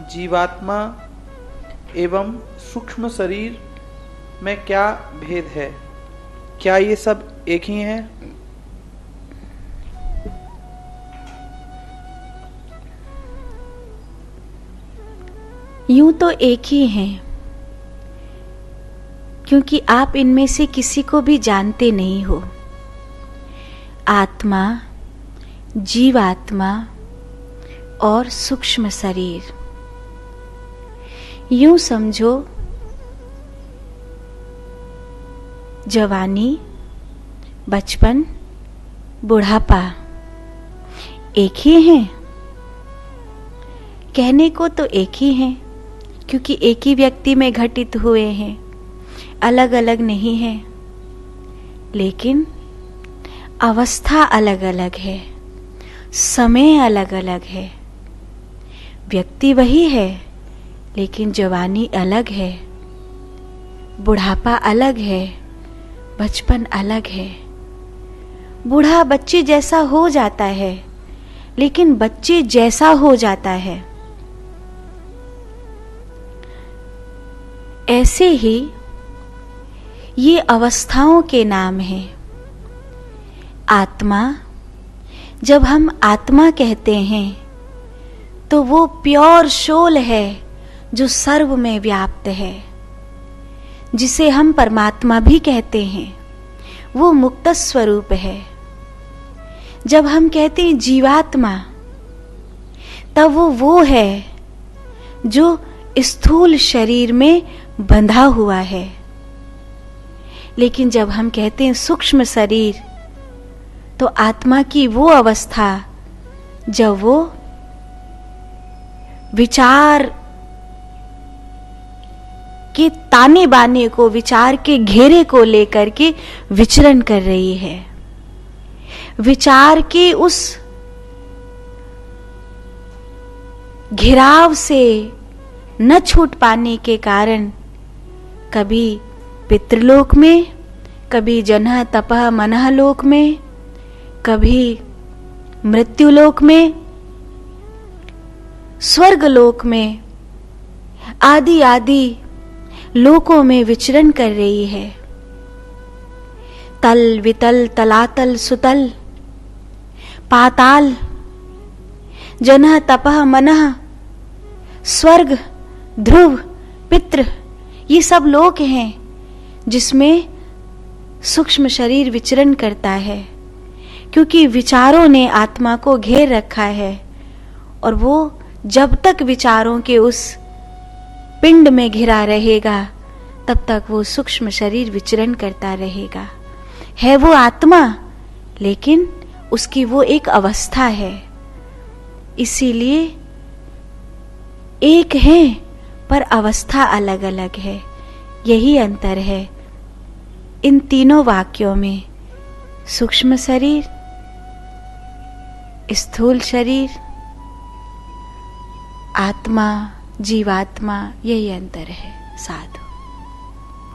जीवात्मा एवं सूक्ष्म शरीर में क्या भेद है? क्या ये सब एक ही हैं? यूं तो एक ही हैं, क्योंकि आप इनमें से किसी को भी जानते नहीं हो। आत्मा, जीवात्मा और सूक्ष्म शरीर। यूं समझो, जवानी, बचपन, बुढ़ापा एक ही हैं। कहने को तो एक ही हैं, क्योंकि एक ही व्यक्ति में घटित हुए हैं, अलग अलग नहीं है। लेकिन अवस्था अलग अलग है, समय अलग अलग है। व्यक्ति वही है, लेकिन जवानी अलग है, बुढ़ापा अलग है, बचपन अलग है। बूढ़ा बच्चे जैसा हो जाता है, लेकिन बच्चे जैसा हो जाता है। ऐसे ही ये अवस्थाओं के नाम हैं। आत्मा, जब हम आत्मा कहते हैं तो वो प्योर सोल है जो सर्व में व्याप्त है, जिसे हम परमात्मा भी कहते हैं। वो मुक्त स्वरूप है। जब हम कहते हैं जीवात्मा, तब वो है जो स्थूल शरीर में बंधा हुआ है। लेकिन जब हम कहते हैं सूक्ष्म शरीर, तो आत्मा की वो अवस्था जब वो विचार के ताने बाने को, विचार के घेरे को लेकर के विचरण कर रही है। विचार के उस घेराव से न छूट पाने के कारण कभी पितृलोक में, कभी जनः तपः मनः लोक में, कभी मृत्युलोक में, स्वर्गलोक में, आदि आदि लोकों में विचरण कर रही है। तल वितल तलातल सुतल पाताल, जनः तपः मनः, स्वर्ग, ध्रुव, पितृ, ये सब लोक हैं जिसमें सूक्ष्म शरीर विचरण करता है। क्योंकि विचारों ने आत्मा को घेर रखा है, और वो जब तक विचारों के उस पिंड में घिरा रहेगा, तब तक वो सूक्ष्म शरीर विचरण करता रहेगा। है वो आत्मा, लेकिन उसकी वो एक अवस्था है। इसीलिए एक है, पर अवस्था अलग अलग है। यही अंतर है इन तीनों वाक्यों में। सूक्ष्म शरीर, स्थूल शरीर, आत्मा, जीवात्मा, यही अंतर है। साधु।